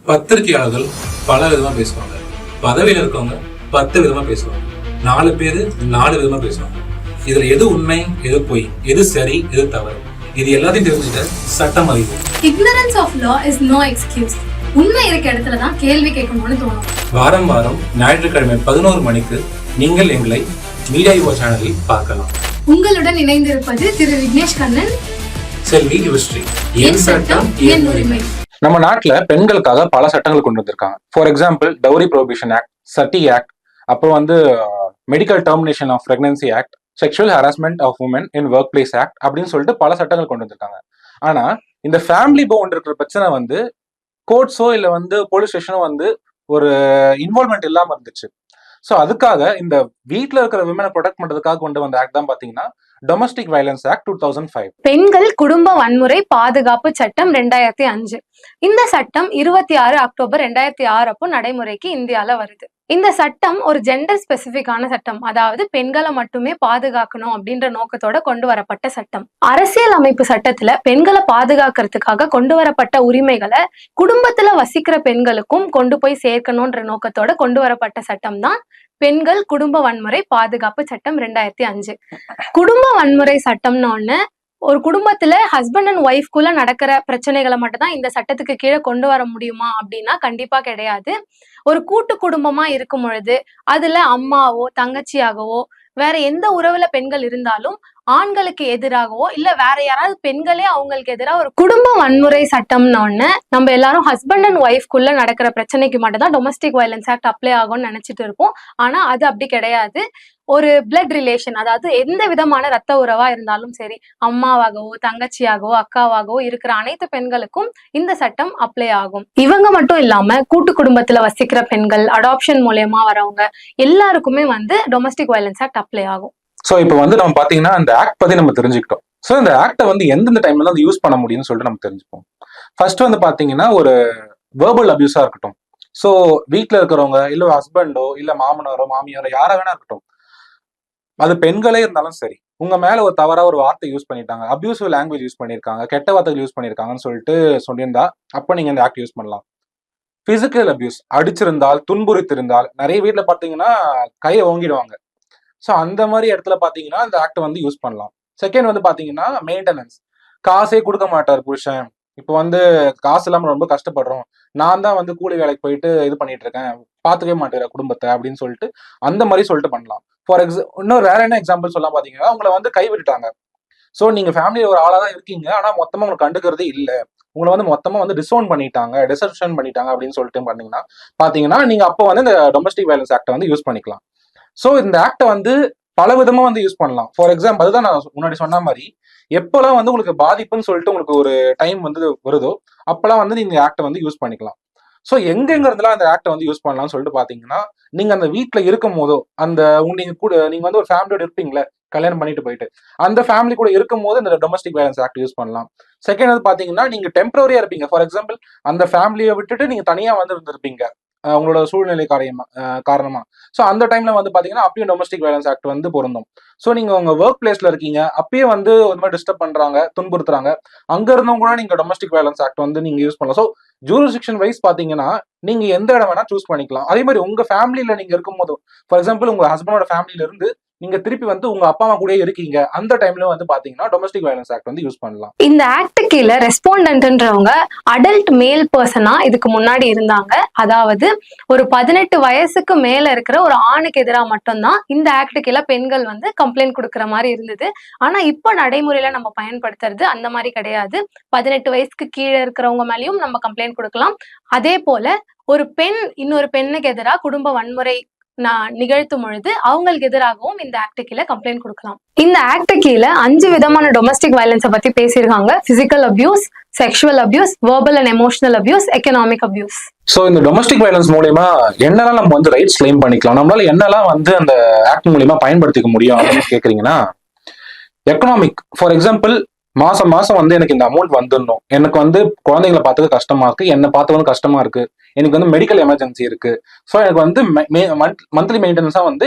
பத்திரிகையாளர்கள் பல விதமா பேசுவாங்க. பதவியில் இருக்கவங்க 10 விதமா பேசுவாங்க. 4 பேரு 4 விதமா பேசுவாங்க. இதுல எது உண்மை, எது பொய், எது சரி, எது தவறு, இது எல்லாத்தையும் தெரிஞ்சுக்கிட்ட சட்டம் அறிவு. Ignorance of law is no excuse. உண்மை இருக்க இடத்துல தான் கேள்வி கேட்கணும்னு தோணும். வாரம் வாரம் ஞாயிற்றுக்கிழமை 11 மணிக்கு நீங்கள் எங்களை மீடியா யுவா சேனலில் பார்க்கலாம். உங்களுடன் இணைந்திருப்பது திரு விக்னேஷ் கண்ணன். செல்வி யுவஸ்ரீ. என் சட்டம் என் உரிமை. நம்ம நாட்டுல பெண்களுக்காக பல சட்டங்கள் கொண்டு வந்திருக்காங்க. For example dowry prohibition act, sati act, அப்புறம் medical termination of pregnancy act, sexual harassment of women in workplace act அப்படின்னு சொல்லிட்டு பல சட்டங்கள் கொண்டு வந்திருக்காங்க. ஆனா இந்த ஃபேமிலி பவுண்ட் இருக்கிற பிரச்சனை கோர்ட்ஸோ இல்ல போலீஸ் ஸ்டேஷனோ ஒரு இன்வால்மெண்ட் இல்லாம இருந்துச்சு. ஸோ அதுக்காக இந்த வீட்டில் இருக்கிற விமனை ப்ரொடெக்ட் பண்றதுக்காக கொண்டு வந்த ஆக்ட் தான் பாத்தீங்கன்னா டொமஸ்டிக் வயலன்ஸ் ஆக்ட் 2005. பெண்கள் குடும்ப வன்முறை பாதுகாப்பு சட்டம் 2005. இந்த சட்டம் 26 அக்டோபர் 2006 அப்போ நடைமுறைக்கு இந்தியால வருது. இந்த சட்டம் ஒரு ஜெண்டர் ஸ்பெசிபிக்கான சட்டம், அதாவது பெண்களை மட்டுமே பாதுகாக்கணும் அப்படின்ற நோக்கத்தோட கொண்டு வரப்பட்ட சட்டம். அரசியல் அமைப்பு சட்டத்துல பெண்களை பாதுகாக்கிறதுக்காக கொண்டு வரப்பட்ட உரிமைகளை குடும்பத்துல வசிக்கிற பெண்களுக்கும் கொண்டு போய் சேர்க்கணும்ன்ற நோக்கத்தோட கொண்டு வரப்பட்ட சட்டம் தான் பெண்கள் குடும்ப வன்முறை பாதுகாப்பு சட்டம் 2005. குடும்ப வன்முறை சட்டம்னு ஒண்ணு ஒரு குடும்பத்துல ஹஸ்பண்ட் அண்ட் ஒய்ஃப்குள்ள நடக்கிற பிரச்சனைகளை மட்டும் தான் இந்த சட்டத்துக்கு கீழே கொண்டு வர முடியுமா அப்படின்னா கண்டிப்பா கிடையாது. ஒரு கூட்டு குடும்பமா இருக்கும் பொழுது அதுல அம்மாவோ தங்கச்சியாகவோ வேற எந்த உறவுல பெண்கள் இருந்தாலும் ஆண்களுக்கு எதிராகவோ இல்ல வேற யாராவது பெண்களே அவங்களுக்கு எதிராக ஒரு குடும்ப வன்முறை சட்டம்னு ஒண்ணு நம்ம எல்லாரும் ஹஸ்பண்ட் அண்ட் ஒய்ஃப்குள்ள நடக்கிற பிரச்சனைக்கு மட்டும் தான் டொமஸ்டிக் வயலன்ஸ் ஆக்ட் அப்ளை ஆகும்னு நினைச்சிட்டு இருப்போம். ஆனா அது அப்படி கிடையாது. ஒரு பிளட் ரிலேஷன், அதாவது எந்த விதமான ரத்த உறவா இருந்தாலும் சரி, அம்மாவாகவோ தங்கச்சியாகவோ அக்காவாகவோ இருக்கிற அனைத்து பெண்களுக்கும் இந்த சட்டம் அப்ளை ஆகும். இவங்க மட்டும் இல்லாம கூட்டு குடும்பத்துல வசிக்கிற பெண்கள், அடாப்ஷன் மூலயமா வரவங்க எல்லாருக்குமே டொமஸ்டிக் வயலன்ஸ் ஆக்ட் அப்ளை ஆகும். ஸோ இப்போ நம்ம பாத்தீங்கன்னா அந்த ஆக்ட் பத்தி நம்ம தெரிஞ்சுக்கிட்டோம். ஸோ இந்த ஆக்டை எந்தெந்த டைம்ல தான் யூஸ் பண்ண முடியும்னு சொல்லிட்டு நம்ம தெரிஞ்சுப்போம். ஃபர்ஸ்ட் பாத்தீங்கன்னா ஒரு வேர்பல் அபியூஸா இருக்கட்டும். ஸோ வீட்டுல இருக்கிறவங்க இல்ல ஹஸ்பண்டோ இல்ல மாமனாரோ மாமியாரோ யாரா வேணா இருக்கட்டும், அது பெண்களே இருந்தாலும் சரி, உங்க மேல ஒரு தவறா ஒரு வார்த்தை யூஸ் பண்ணிட்டாங்க, அபியூசிவ் லாங்குவேஜ் யூஸ் பண்ணிருக்காங்க, கெட்ட வார்த்தைகள் யூஸ் பண்ணிருக்காங்கன்னு சொல்லிட்டு சொல்லியிருந்தா அப்ப நீங்க இந்த ஆக்ட் யூஸ் பண்ணலாம். பிசிக்கல் அபியூஸ், அடிச்சிருந்தால் துன்புறுத்திருந்தால், நிறைய வீட்டுல பாத்தீங்கன்னா கையை ஓங்கிடுவாங்க. ஸோ அந்த மாதிரி இடத்துல பாத்தீங்கன்னா இந்த ஆக்ட் யூஸ் பண்ணலாம். செகண்ட் பாத்தீங்கன்னா மெயின்டெனன்ஸ், காசே கொடுக்க மாட்டார் புருஷன், இப்போ காசு இல்லாம ரொம்ப கஷ்டப்படுறோம், நான் தான் கூலி வேலைக்கு போயிட்டு இது பண்ணிட்டு இருக்கேன், பாத்துக்கவே மாட்டேற குடும்பத்தை அப்படின்னு சொல்லிட்டு அந்த மாதிரி சொல்லிட்டு பண்ணலாம். ஃபார் இன்னொரு வேற என்ன எக்ஸாம்பிள் சொல்லலாம் பாத்தீங்கன்னா, உங்களை கை விட்டுட்டாங்க. ஸோ நீங்க ஃபேமிலியில ஒரு ஆளா தான் இருக்கீங்க, ஆனா மொத்தமா உங்களுக்கு கண்டுக்கிறதே இல்லை, உங்களை மொத்தமா டிசோன் பண்ணிட்டாங்க, டிசப்ஷன் பண்ணிட்டாங்க அப்படின்னு சொல்லிட்டு பாத்தீங்கன்னா நீங்க அப்போ இந்த டொமஸ்டிக் வயலன்ஸ் ஆக்டை யூஸ் பண்ணிக்கலாம். ஸோ இந்த ஆக்டை பல விதமா யூஸ் பண்ணலாம். ஃபார் எக்ஸாம்பிள் அதுதான் நான் முன்னாடி சொன்ன மாதிரி, எப்பெல்லாம் உங்களுக்கு பாதிப்புன்னு சொல்லிட்டு உங்களுக்கு ஒரு டைம் வருதோ அப்பெல்லாம் நீங்க ஆக்டை யூஸ் பண்ணிக்கலாம். ஸோ எங்கெங்கிறதுலாம் அந்த ஆக்டை யூஸ் பண்ணலாம்னு சொல்லிட்டு பாத்தீங்கன்னா, நீங்க அந்த வீட்டுல இருக்கும் போதோ நீங்க கூட நீங்க ஒரு ஃபேமிலியோட இருப்பீங்களே, கல்யாணம் பண்ணிட்டு போயிட்டு அந்த ஃபேமிலி கூட இருக்கும் போது இந்த டொமஸ்டிக் வயலன்ஸ் ஆக்ட் யூஸ் பண்ணலாம். செகண்ட் பாத்தீங்கன்னா, நீங்க டெம்பரரியா இருப்பீங்க, ஃபார் எக்ஸாம்பிள் அந்த ஃபேமிலியை விட்டுட்டு நீங்க தனியா இருந்திருப்பீங்க உங்களோட சூழ்நிலை காரணமா. ஸோ அந்த டைம்ல பாத்தீங்கன்னா அப்பயும் டொமஸ்டிக் வயலன்ஸ் ஆக்ட் பொருந்தும். ஸோ நீங்க உங்க ஒர்க் பிளேஸ்ல இருக்கீங்க, அப்பயே ஒரு மாதிரி டிஸ்டர்ப் பண்றாங்க, துன்புறுத்துறாங்க, அங்க இருந்தும் கூட நீங்க டொமஸ்டிக் வயலன்ஸ் ஆக்ட் நீங்க யூஸ் பண்ணலாம். ஸோ ஜூரிஸ்டிக்ஷன் வைஸ் பாத்தீங்கன்னா நீங்க எந்த இடம் வேணா சூஸ் பண்ணிக்கலாம். அதே மாதிரி உங்க ஃபேமிலியில நீங்க இருக்கும் போதும், ஃபார் எக்ஸாம்பிள் உங்க ஹஸ்பண்டோட ஃபேமிலியில இருந்து நீங்க திருப்பி உங்க அப்பா அம்மா கூட இருக்கீங்க, அந்த டைம்ல பாத்தீங்கன்னா டொமஸ்டிக் வயலன்ஸ் ஆக்ட் யூஸ் பண்ணலாம். இந்த ஆக்ட் கீழே ரெஸ்பாண்டன்ட்ன்றவங்க அடல்ட் மேல் பர்சனா இதுக்கு முன்னாடி இருந்தாங்க. அதாவது ஒரு 18 வயசுக்கு மேல இருக்கிற ஒரு ஆணுக்கு எதிராக மட்டும்தான் இந்த ஆக்ட் கீழே பெண்கள் கம்ப்ளைண்ட் கொடுக்குற மாதிரி இருந்தது. ஆனா இப்ப நடைமுறையில நம்ம பயன்படுத்துறது அந்த மாதிரி கிடையாது. 18 வயசுக்கு கீழே இருக்கிறவங்க மேலயும் நம்ம கம்ப்ளைண்ட் கொடுக்கலாம். அதே போல ஒரு பெண் இன்னொரு பெண்ணுக்கு எதிராக குடும்ப வன்முறை நிகழ்த்தும் பொழுது அவங்களுக்கு எதிராகவும் இந்த ஆக்ட் கீழே கம்ப்ளைண்ட் கொடுக்கலாம். இந்த ஆக்ட் கீழே 5 விதமான டொமஸ்டிக் வயலன்ஸை பத்தி பேசியிருக்காங்க. Physical abuse, sexual abuse, verbal and emotional abuse, economic abuse. So இந்த டொமஸ்டிக் வயலன்ஸ் மூலயமா என்னெல்லாம் நம்ம ரைட்ஸ் கிளைம் பண்ணிக்கலாம், நம்மளால என்னெல்லாம் அந்த ஆக்ட் மூலியமா பயன்படுத்திக்க முடியும் அப்படின்னு கேக்குறீங்கன்னா, எக்கனாமிக், ஃபார் எக்ஸாம்பிள் மாசம் எனக்கு இந்த அமௌண்ட் வந்துடணும், எனக்கு குழந்தைங்களை பார்த்தது கஷ்டமா இருக்கு, என்னை பார்த்து கஷ்டமா இருக்கு, எனக்கு மெடிக்கல் எமர்ஜென்சி இருக்கு, ஸோ எனக்கு மந்த்லி மெயின்டெனன்ஸா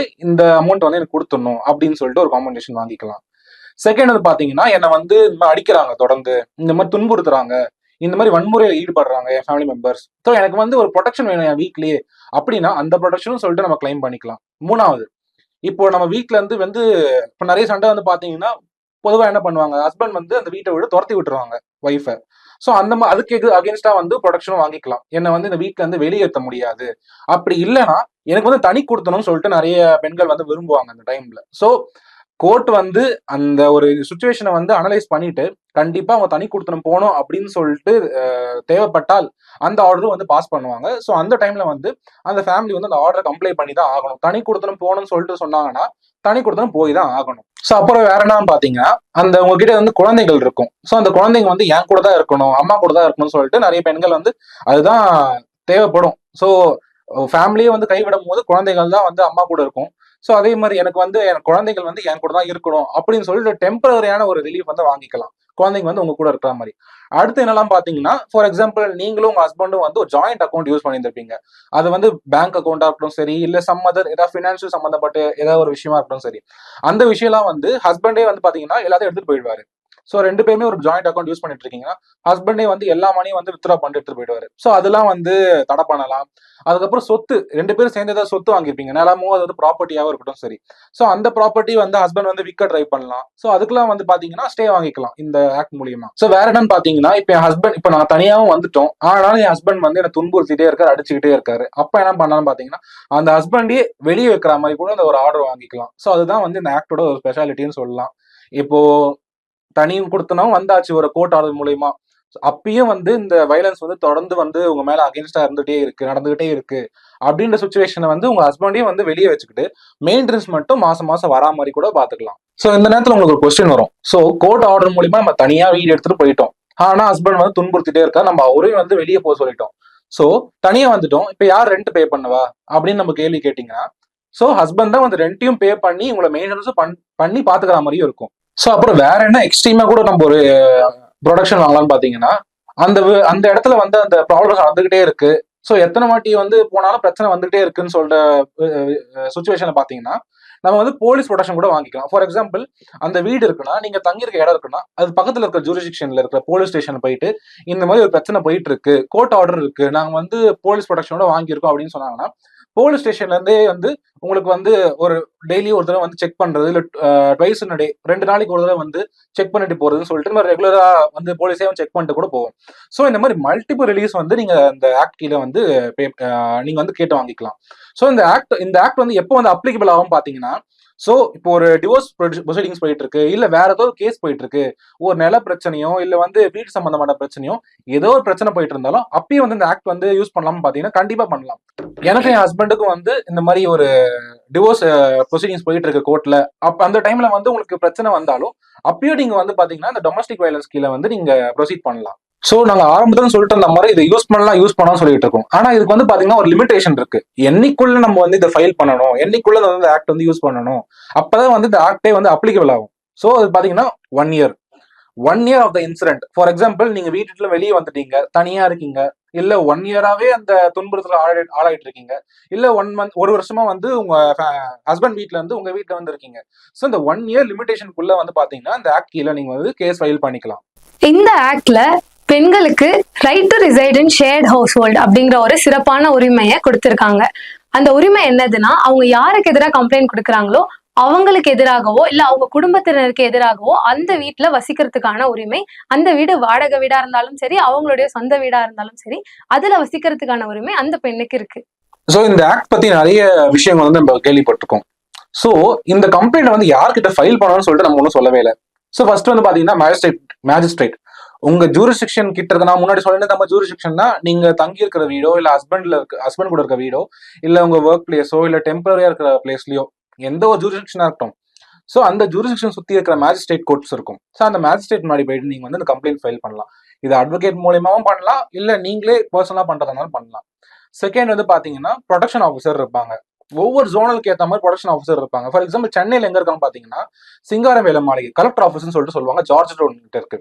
இந்த அமௌண்ட் எனக்கு கொடுத்துடணும் அப்படின்னு சொல்லிட்டு ஒரு காம்பன்சேஷன் வாங்கிக்கலாம். செகண்ட் பாத்தீங்கன்னா, என்னை அடிக்கிறாங்க, தொடர்ந்து இந்த மாதிரி துன்புறுத்துறாங்க, இந்த மாதிரி வன்முறையில் ஈடுபடுறாங்க என் ஃபேமிலி மெம்பர்ஸ், ஸோ எனக்கு வந்து ஒரு ப்ரொடெக்ஷன் வேணும் என் வீட்லயே அப்படின்னா அந்த ப்ரொடெக்ஷனும் சொல்லிட்டு நம்ம கிளைம் பண்ணிக்கலாம். மூணாவது, இப்போ நம்ம வீட்ல இருந்து இப்போ நிறைய சண்டை வந்து பாத்தீங்கன்னா பொதுவா என்ன பண்ணுவாங்க, ஹஸ்பண்ட் வந்து அந்த வீட்டை விட துரத்தி விட்டுருவாங்க ஒய்ஃபை. ஸோ அதுக்கு அகேன்ஸ்டா வந்து ப்ரொடக்ஷனும் வாங்கிக்கலாம். என்னை வந்து இந்த வீட்ல இருந்து வெளியேற்ற முடியாது. அப்படி இல்லைன்னா எனக்கு வந்து தனி கொடுத்தணும்னு சொல்லிட்டு நிறைய பெண்கள் வந்து விரும்புவாங்க அந்த டைம்ல. ஸோ கோர்ட் வந்து அந்த ஒரு சுச்சுவேஷனை வந்து அனலைஸ் பண்ணிட்டு கண்டிப்பா அவங்க தனி கொடுத்தனம் போகணும் அப்படின்னு சொல்லிட்டு தேவைப்பட்டால் அந்த ஆர்டரும் வந்து பாஸ் பண்ணுவாங்க. ஸோ அந்த டைம்ல வந்து அந்த ஃபேமிலி வந்து அந்த ஆர்டரை கம்ப்ளை பண்ணி தான் ஆகணும். தனி கொடுத்தனம் போகணும்னு சொல்லிட்டு சொன்னாங்கன்னா தனி கொடுத்தனம் போய் தான் ஆகணும். ஸோ அப்புறம் வேற என்னன்னு பாத்தீங்கன்னா, அந்த உங்ககிட்ட வந்து குழந்தைகள் இருக்கும். ஸோ அந்த குழந்தைங்க வந்து என் கூட தான் இருக்கணும், அம்மா கூட தான் இருக்கணும்னு சொல்லிட்டு நிறைய பெண்கள் வந்து அதுதான் தேவைப்படும். ஸோ ஃபேமிலியே வந்து கைவிடும் போது குழந்தைகள் தான் வந்து அம்மா கூட இருக்கும். ஸோ அதே மாதிரி எனக்கு வந்து என் குழந்தைகள் வந்து என் கூட தான் இருக்கணும் அப்படின்னு சொல்லிட்டு டெம்பரரியான ஒரு ரிலீஃப் வந்து வாங்கிக்கலாம், குழந்தைங்க வந்து உங்க கூட இருக்கிற மாதிரி. அடுத்து என்னெல்லாம் பாத்தீங்கன்னா, ஃபார் எக்ஸாம்பிள் நீங்களும் உங்க ஹஸ்பண்டும் வந்து ஒரு ஜாயிண்ட் அக்கௌண்ட் யூஸ் பண்ணியிருந்திருப்பீங்க. அது வந்து பேங்க் அக்கௌண்டா இருக்கட்டும் சரி, இல்ல சம் அதர் ஏதாவது ஃபினான்ஷியல் சம்பந்தப்பட்ட ஏதாவது ஒரு விஷயமா இருக்கட்டும் சரி, அந்த விஷயம்லாம் வந்து ஹஸ்பண்டே வந்து பாத்தீங்கன்னா எல்லாத்தையும் எடுத்துட்டு போயிடுவாரு. ஸோ ரெண்டு பேருமே ஒரு ஜாயிண்ட் அக்கௌண்ட் யூஸ் பண்ணிட்டு இருக்கீங்கன்னா ஹஸ்பண்டே வந்து எல்லா மணியும் வந்து வித்ரா பண்ணிட்டு எடுத்துட்டு போயிடுவாரு. ஸோ அதெல்லாம் வந்து தடை பண்ணலாம். அதுக்கப்புறம் சொத்து, ரெண்டு பேரும் சேர்ந்து ஏதாவது சொத்து வாங்கியிருப்பீங்க, நிலமோ அது வந்து ப்ராப்பர்ட்டியாவும் இருக்கட்டும் சரி, ஸோ அந்த ப்ராப்பர்ட்டி வந்து ஹஸ்பண்ட் வந்து விற்க ட்ரை பண்ணலாம். ஸோ அதுக்கெல்லாம் வந்து பாத்தீங்கன்னா ஸ்டே வாங்கிக்கலாம் இந்த ஆக்ட் மூலியமா. ஸோ வேற என்னன்னு பாத்தீங்கன்னா, இப்போ என் ஹஸ்பண்ட், இப்போ நான் தனியாவும் வந்துட்டோம், ஆனாலும் என் ஹஸ்பண்ட் வந்து என்ன துன்புறுத்திட்டே இருக்காரு, அடிச்சுக்கிட்டே இருக்காரு. அப்ப என்ன பண்ணாலும் பாத்தீங்கன்னா அந்த ஹஸ்பண்டே வெளியே வைக்கிற மாதிரி கூட அந்த ஒரு ஆர்டர் வாங்கிக்கலாம். ஸோ அதுதான் வந்து இந்த ஆக்டோட ஒரு ஸ்பெஷாலிட்டின்னு சொல்லலாம். இப்போ தனியும் கொடுத்தனும் வந்தாச்சு ஒரு கோர்ட் ஆர்டர் மூலியமா, அப்பயும் வந்து இந்த வயலன்ஸ் வந்து தொடர்ந்து வந்து உங்க மேல அகேன்ஸ்டா நடந்துகிட்டே இருக்கு அப்படின்ற சுச்சுவேஷனை வந்து உங்க ஹஸ்பண்டையும் வந்து வெளியே வச்சுக்கிட்டு மெயின்டெனன்ஸ் மட்டும் மாசம் மாசம் வரா மாதிரி கூட பாத்துக்கலாம். சோ இந்த நேரத்துல உங்களுக்கு ஒரு கொஸ்டின் வரும், சோ கோர்ட் ஆர்டர் மூலியமா நம்ம தனியா வீடு எடுத்துட்டு போயிட்டோம், ஆனா ஹஸ்பண்ட் வந்து துன்புறுத்திட்டே இருக்கா, நம்ம அவரையும் வந்து வெளியே போக சொல்லிட்டோம், சோ தனியா வந்துட்டோம், இப்ப யார் ரெண்ட் பே பண்ணுவா அப்படின்னு நம்ம கேள்வி கேட்டீங்கன்னா, சோ ஹஸ்பண்ட் தான் வந்து ரெண்ட்டையும் பே பண்ணி உங்களை மெயின்டெனன்ஸும் பண்ணி பாத்துக்கிற மாதிரியும் இருக்கும். ஸோ அப்புறம் வேற என்ன எக்ஸ்ட்ரீமா கூட நம்ம ஒரு ப்ரொடக்ஷன் வாங்கலாம்னு பாத்தீங்கன்னா, அந்த இடத்துல வந்து அந்த ப்ராப்ளம்ஸ் நடந்துகிட்டே இருக்கு, ஸோ எத்தனை வாட்டி வந்து போனாலும் பிரச்சனை வந்துகிட்டே இருக்குன்னு சொல்ற சுச்சுவேஷனை பாத்தீங்கன்னா நம்ம வந்து போலீஸ் ப்ரொடக்ஷன் கூட வாங்கிக்கலாம். ஃபார் எக்ஸாம்பிள் அந்த வீடு இருக்குன்னா, நீங்க தங்கியிருக்க இடம் இருக்குன்னா, அது பக்கத்துல இருக்கிற ஜூரிஸ்டிக்ஷன்ல இருக்கிற போலீஸ் ஸ்டேஷன் போயிட்டு இந்த மாதிரி ஒரு பிரச்சனை போயிட்டு இருக்கு, கோர்ட் ஆர்டர் இருக்கு, நாங்க வந்து போலீஸ் ப்ரொடக்ஷனோட வாங்கியிருக்கோம் அப்படின்னு சொன்னாங்கன்னா, போலீஸ் ஸ்டேஷன்ல இருந்தே வந்து உங்களுக்கு வந்து ஒரு டெய்லி ஒரு தடவை வந்து செக் பண்றது, இல்ல ட்வைஸ் இன் டே 2 நாளைக்கு ஒரு தடவை வந்து செக் பண்ணிட்டு போறதுன்னு சொல்லிட்டு நம்ம ரெகுலரா வந்து போலீஸே செக் பண்ணிட்டு கூட போவோம். ஸோ இந்த மாதிரி மல்டிபிள் ரிலீஸ் வந்து நீங்க இந்த ஆக்ட் கீழே வந்து நீங்க வந்து கேட்டு வாங்கிக்கலாம். ஸோ இந்த ஆக்ட் வந்து எப்போ வந்து அப்ளிகபிள் ஆகும் பாத்தீங்கன்னா, சோ இப்போ ஒரு டிவோர்ஸ் ப்ரொசீடிங்ஸ் போயிட்டு இருக்கு, இல்ல வேற ஏதோ ஒரு கேஸ் போயிட்டு இருக்கு, ஒரு நில பிரச்சனையோ இல்ல வந்து வீட்டு சம்பந்தமான பிரச்சனையோ ஏதோ ஒரு பிரச்சனை போயிட்டு இருந்தாலும் அப்பயும் வந்து இந்த ஆக்ட் வந்து யூஸ் பண்ணலாம்னு பாத்தீங்கன்னா கண்டிப்பா பண்ணலாம். எனக்கு என் ஹஸ்பண்டுக்கும் வந்து இந்த மாதிரி ஒரு டிவோர்ஸ் ப்ரொசீடிங்ஸ் போயிட்டு இருக்கு கோர்ட்ல, அப்ப அந்த டைம்ல வந்து உங்களுக்கு பிரச்சனை வந்தாலும் அப்பயும் நீங்க வந்து பாத்தீங்கன்னா இந்த டொமஸ்டிக் வயலன்ஸ் கீழே வந்து நீங்க ப்ரொசீட் பண்ணலாம். சோ நாங்க ஆரம்பத்துல சொல்லிட்டு இருந்த மாதிரி இதை யூஸ் பண்ணலாம் சொல்லிட்டு இருக்கோம். ஆனா இதுக்கு வந்து பாத்தீங்கன்னா ஒரு லிமிடேஷன் இருக்கு, என்னைக்குள்ள நம்ம வந்து இதை ஃபைல் பண்ணணும், என்னைக்குள்ள இந்த ஆக்ட் வந்து யூஸ் பண்ணணும், அப்பதான் வந்து இந்த ஆக்டே வந்து அப்ளிகபிள் ஆகும். சோ அது பாத்தீங்கன்னா 1 year of the incident. For example நீங்க வீட்டுல வெளியே வந்துட்டீங்க, தனியா இருக்கீங்க, இல்ல 1 year-ஆவே அந்த துன்புறுத்தல ஆளாயிட்டு இருக்கீங்க, இல்ல 1 month 1 வருஷமா வந்து உங்க ஹஸ்பண்ட் வீட்ல இருந்து உங்க வீட்டுல வந்து இருக்கீங்க. சோ இந்த 1 year லிமிடேஷனுக்குள்ள வந்து பாத்தீங்கன்னா இந்த ஆக்ட் கீழே நீங்க வந்து கேஸ் ஃபைல் பண்ணிக்கலாம். இந்த ஆக்ட்ல பெண்களுக்கு right to reside in shared household அப்படிங்கிற ஒரு சிறப்பான உரிமையை கொடுத்திருக்காங்க. அந்த உரிமை என்னதுன்னா, அவங்க யாருக்கு எதிராக கம்ப்ளைண்ட் கொடுக்குறாங்களோ அவங்களுக்கு எதிராகவோ இல்ல அவங்க குடும்பத்தினருக்கு எதிராகவோ அந்த வீட்டுல வசிக்கிறதுக்கான உரிமை, அந்த வீடு வாடகை வீடா இருந்தாலும் சரி, அவங்களுடைய சொந்த வீடா இருந்தாலும் சரி, அதுல வசிக்கிறதுக்கான உரிமை அந்த பெண்ணுக்கு இருக்கு. சோ இந்த ஆக்ட் பத்தி நிறைய விஷயங்கள் வந்து நம்ம கேள்விப்பட்டிருக்கோம். சோ இந்த கம்ப்ளைண்ட் வந்து யார்கிட்ட ஃபைல் பண்ணணும்னு சொல்லிட்டு நம்ம ஒன்றும் சொல்லவே இல்லை. சோ ஃபர்ஸ்ட் வந்து பாத்தீங்கன்னா மேஜிஸ்ட்ரேட் உங்க ஜூரிஸ்டிக்ஷன் கிட்ட இருக்க, நான் முன்னாடி சொல்லிட்டு நம்ம ஜூரிஸ்டிக்ஷன்னா நீங்க தங்கி இருக்கிற வீடோ இல்ல ஹஸ்பண்ட் கூட இருக்க வீடோ இல்ல உங்க ஒர்க் பிளேஸோ இல்ல டெம்பரரியா இருக்கிற பிளேஸ்லயோ எந்த ஒரு ஜூரிஸ்டிக்ஷனா இருக்கட்டும், சோ அந்த ஜூரிஸ்டிக்ஷன் சுத்தி இருக்கிற மேஜிஸ்ட்ரேட் கோர்ட்ஸ் இருக்கும். சோ அந்த மேஜிஸ்ட்ரேட் முன்னாடி போயிட்டு நீங்க வந்து இந்த கம்ப்ளைண்ட் ஃபைல் பண்ணலாம். இது அட்வொகேட் மூலியமாவும் பண்ணலாம், இல்ல நீங்களே பர்சனலா பண்றதுனாலும் பண்ணலாம். செகண்ட் வந்து பாத்தீங்கன்னா ப்ரொடக்ஷன் ஆஃபீஸர் இருப்பாங்க. ஒவ்வொரு ஜோனலுக்கு ஏற்ற மாதிரி ப்ரொடக்ஷன் ஆஃபீஸர் இருப்பாங்க. ஃபார் எக்ஸாம்பிள் சென்னையில எங்க இருக்காங்க பாத்தீங்கன்னா சிங்காரவேலம் மாளிகை கலெக்டர் ஆஃபீஸ்னு சொல்லிட்டு சொல்லுவாங்க, ஜார்ஜ் டவுன் கிட்ட இருக்கு.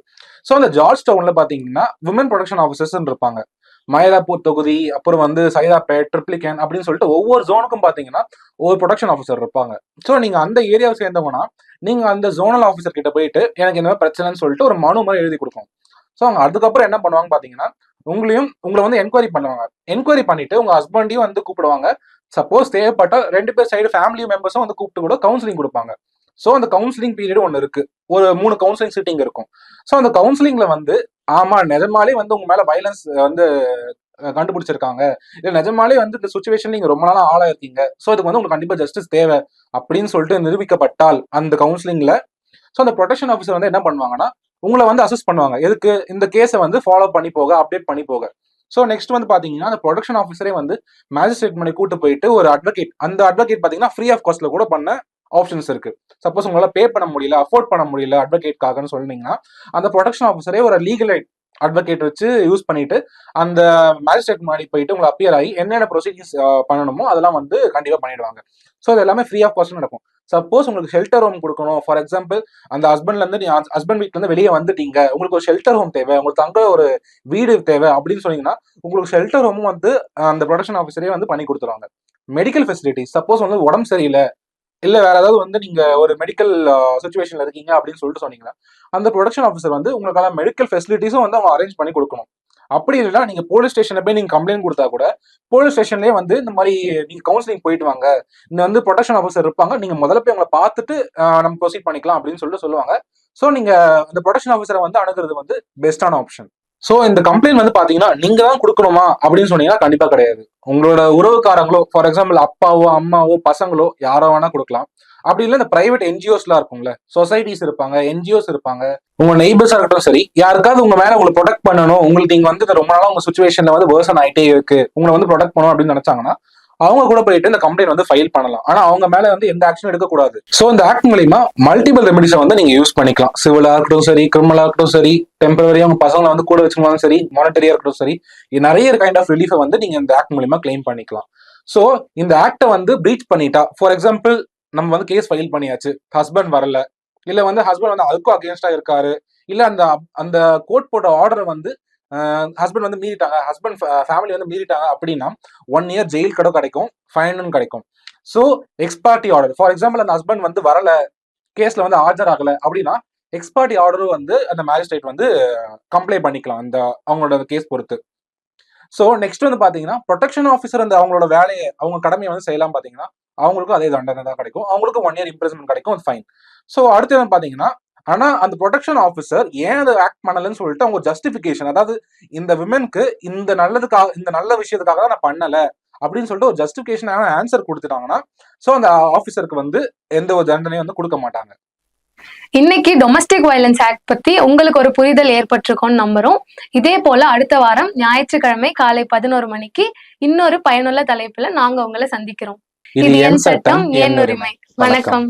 சோ அந்த ஜார்ஜ் டவுன்ல பாத்தீங்கன்னா விமன் ப்ரொடக்ஷன் ஆஃபீஸர்ஸ் இருப்பாங்க. மயிலாப்பூர் தொகுதி, அப்புறம் வந்து சைதாப்பேட், ட்ரிப்ளிகேன் அப்படின்னு சொல்லிட்டு ஒவ்வொரு ஜோனுக்கும் பாத்தீங்கன்னா ஒவ்வொரு ப்ரொடக்ஷன் ஆஃபீஸர் இருப்பாங்க. சோ நீங்க அந்த ஏரியாவை சேர்ந்தவங்கன்னா நீங்க அந்த ஜோனல் ஆஃபீஸர் கிட்ட போயிட்டு எனக்கு என்ன பிரச்சனைன்னு சொல்லிட்டு ஒரு மனு மாதிரி எழுதி கொடுக்கணும். ஸோ அவங்க அதுக்கப்புறம் என்ன பண்ணுவாங்க பாத்தீங்கன்னா உங்களை வந்து என்கொயரி பண்ணுவாங்க. என்கொயரி பண்ணிட்டு உங்க ஹஸ்பண்டையும் வந்து கூப்பிடுவாங்க. சப்போஸ் தேவைப்பட்ட 2 பேர் சைடு ஃபேமிலி மெம்பர்ஸும் வந்து கூப்பிட்டு கூட கவுன்சிலிங் கொடுப்பாங்க. ஸோ அந்த கவுன்சிலிங் பீரியட் ஒன்று இருக்கு. ஒரு 3 கவுன்சிலிங் சிட்டிங் இருக்கும். ஸோ அந்த கவுன்சிலிங்ல வந்து ஆமா நிஜமாலே வந்து உங்க மேல வயலன்ஸ் வந்து கண்டுபிடிச்சிருக்காங்க, இல்ல நிஜமாலே வந்து இந்த சுச்சுவேஷன் நீங்க ரொம்ப நாளா ஆளா இருக்கீங்க, ஸோ இதுக்கு வந்து உங்களுக்கு கண்டிப்பா ஜஸ்டிஸ் தேவை அப்படின்னு சொல்லிட்டு நிரூபிக்கப்பட்டால் அந்த கவுன்சிலிங்ல ஸோ அந்த ப்ரொடெக்ஷன் ஆஃபீஸர் வந்து என்ன பண்ணுவாங்கன்னா உங்களை வந்து அசஸ் பண்ணுவாங்க. எதுக்கு இந்த கேஸை வந்து ஃபாலோ பண்ணி போக, அப்டேட் பண்ணி போக. ஸோ நெக்ஸ்ட் வந்து பாத்தீங்கன்னா அந்த ப்ரொடெக்ஷன் ஆஃபீஸரே வந்து மேஜிஸ்ட்ரேட் பண்ணி கூட்டு போயிட்டு ஒரு அட்வொகேட், அந்த அட்வொகேட் பாத்தீங்கன்னா ஃப்ரீ ஆஃப் காஸ்ட்ல கூட பண்ண ஆப்ஷன்ஸ் இருக்கு. சப்போஸ் உங்களால பே பண்ண முடியல, அஃபோர்ட் பண்ண முடியல அட்வொகேட்காகன்னு சொன்னீங்கன்னா அந்த ப்ரொடெக்ஷன் ஆஃபீஸரே ஒரு லீகல் அட்வொகேட் வச்சு யூஸ் பண்ணிட்டு அந்த மேஜிஸ்ட்ரேட் முன்னாடி போயிட்டு உங்களை அப்பியர் ஆகி என்னென்ன ப்ரொசீஜர்ஸ் பண்ணணுமோ அதெல்லாம் வந்து கண்டிப்பா பண்ணிடுவாங்க. ஸோ இது எல்லாமே ஃப்ரீ ஆஃப் காஸ்ட் நடக்கும். சப்போஸ் உங்களுக்கு ஷெல்டர் ஹோம் கொடுக்கணும், ஃபார் எக்ஸாம்பிள் அந்த ஹஸ்பண்ட்ல இருந்து நீ ஹஸ்பண்ட் வீட்ல இருந்து வெளியே வந்துட்டீங்க, உங்களுக்கு ஒரு ஷெல்டர் ஹோம் தேவை, உங்களுக்கு தங்க ஒரு வீடு தேவை அப்படின்னு சொன்னீங்கன்னா உங்களுக்கு ஷெல்டர் ஹோமும் வந்து அந்த ப்ரொடெக்ஷன் ஆஃபீஸரே வந்து பண்ணி கொடுத்துருவாங்க. மெடிக்கல் ஃபெசிலிட்டிஸ், சப்போஸ் வந்து உடம்பு சரியில்லை இல்ல வேற ஏதாவது வந்து நீங்க ஒரு மெடிக்கல் சுச்சுவேஷன்ல இருக்கீங்க அப்படின்னு சொல்லிட்டு சொன்னீங்கன்னா அந்த ப்ரொடக்ஷன் ஆஃபீஸர் வந்து உங்களுக்கான மெடிக்கல் ஃபெசிலிட்டிஸும் வந்து அவங்க அரேஞ்ச் பண்ணி கொடுக்கணும். அப்படி இல்லைன்னா நீங்க போலீஸ் ஸ்டேஷன்ல போய் நீங்க கம்ப்ளைண்ட் கொடுத்தா கூட போலீஸ் ஸ்டேஷன்லயே வந்து இந்த மாதிரி நீங்க கவுன்சிலிங் போயிட்டு வாங்க, இந்த வந்து ப்ரொடக்ஷன் ஆஃபீஸர் இருப்பாங்க, நீங்க முதல்ல போய் அவங்களை பார்த்துட்டு நம்ம ப்ரொசீட் பண்ணிக்கலாம் அப்படின்னு சொல்லிட்டு சொல்லுவாங்க. ஸோ நீங்க அந்த ப்ரொடக்ஷன் ஆஃபீஸரை வந்து அணுகிறது வந்து பெஸ்டான ஆப்ஷன். ஸோ இந்த கம்ப்ளைண்ட் வந்து பாத்தீங்கன்னா நீங்க தான் கொடுக்கணுமா அப்படின்னு சொன்னீங்கன்னா கண்டிப்பா கிடையாது. உங்களோட உறவுக்காரங்களோ, ஃபார் எக்ஸாம்பிள் அப்பாவோ அம்மாவோ பசங்களோ யாரோ வேணா கொடுக்கலாம். அப்படி இல்லை இந்த பிரைவேட் என்ஜிஓஸ்லாம் இருக்கும்ல, சொசைட்டிஸ் இருப்பாங்க, என்ஜிஓஸ் இருப்பாங்க, உங்க நெய்பர்ஸா இருக்கட்டும் சரி, யாருக்காவது உங்க மேல உங்களை ப்ரொடெக்ட் பண்ணணும், உங்களுக்கு நீங்க வந்து ரொம்ப நாளா உங்க சுச்சுவேஷன்ல வந்து வேர்சன் ஆயிட்டே இருக்கு, உங்களை வந்து ப்ரொடெக்ட் பண்ணணும் அப்படின்னு நினைச்சாங்கன்னா அவங்க கூட போயிட்டு இந்த கம்ப்ளைண்ட் வந்து ஃபைல் பண்ணலாம். ஆனா அவங்க மேல வந்து எந்த ஆக்ஷனும் எடுக்கக்கூடாது. ஸோ இந்த ஆக்ட் மூலியமா மல்டிபிள் ரெமிடிஸை வந்து நீங்க யூஸ் பண்ணிக்கலாம். சிவிலா இருக்கட்டும் சரி, கிரிமினலா இருக்கட்டும் சரி, டெம்பரரியா உங்க பசங்களை வந்து கூட வச்சுக்கணும் சரி, மானிட்டரியா இருக்கட்டும் சரி, நிறைய கைண்ட் ஆஃப் ரிலீஃபை வந்து நீங்க இந்த ஆக்ட் மூலியமா கிளைம் பண்ணிக்கலாம். ஸோ இந்த ஆக்டை வந்து பிரீச் பண்ணிட்டா, ஃபார் எக்ஸாம்பிள் நம்ம வந்து கேஸ் ஃபைல் பண்ணியாச்சு, ஹஸ்பண்ட் வரல, இல்ல வந்து ஹஸ்பண்ட் வந்து அதுக்கும் அகேன்ஸ்டா இருக்காரு, இல்ல அந்த அந்த கோர்ட் போட்ட ஆர்டரை வந்து ஹஸ்பண்ட் வந்து மீறிட்டாங்க, ஹஸ்பண்ட் ஃபேமிலி வந்து மீறிட்டாங்க அப்படின்னா 1 year ஜெயில் கூட கிடைக்கும், ஃபைனும் கிடைக்கும். So ex parte order, for example அந்த ஹஸ்பண்ட் வந்து வரல, கேஸ்ல வந்து ஆஜராகல அப்படின்னா எக்ஸ்பார்ட்டி ஆர்டரும் வந்து அந்த மேஜிஸ்ட்ரேட் வந்து கம்ப்ளைண்ட் பண்ணிக்கலாம் அந்த அவங்களோட கேஸ் பொறுத்து. ஸோ நெக்ஸ்ட் வந்து பாத்தீங்கன்னா ப்ரொடெக்ஷன் ஆஃபீஸர் அந்த அவங்களோட வேலையை அவங்க கடமையை வந்து செய்யலாம் பாத்தீங்கன்னா அவங்களுக்கும் அதே தண்டனை தான் கிடைக்கும், அவங்களுக்கும் 1 year இம்ப்ரிசன்மெண்ட் கிடைக்கும், ஃபைன். ஸோ அடுத்து வந்து பாத்தீங்கன்னா ஆனா அந்த ப்ரொடெக்ஷன் ஆஃபீஸர் ஏன் அதை ஆக்ட் பண்ணலன்னு சொல்லிட்டு அவங்க ஜஸ்டிபிகேஷன், அதாவது இந்த விமனுக்கு இந்த நல்லதுக்காக, இந்த நல்ல விஷயத்துக்காக தான் நான் பண்ணல அப்படின்னு சொல்லிட்டு ஒரு ஜஸ்டிபிகேஷனான ஆன்சர் கொடுத்துட்டாங்கன்னா ஸோ அந்த ஆஃபீஸருக்கு வந்து எந்த ஒரு தண்டனையும் வந்து கொடுக்க மாட்டாங்க. இன்னைக்கு டொமஸ்டிக் வயலன்ஸ் ஆக்ட் பத்தி உங்களுக்கு ஒரு புரிதல் ஏற்பட்டிருக்கும்னு நம்புறோம். இதே போல அடுத்த வாரம் ஞாயிற்றுக்கிழமை காலை 11 மணிக்கு இன்னொரு பயனுள்ள தலைப்புல நாங்க உங்களை சந்திக்கிறோம். இது என் சட்டம் என் உரிமை. வணக்கம்.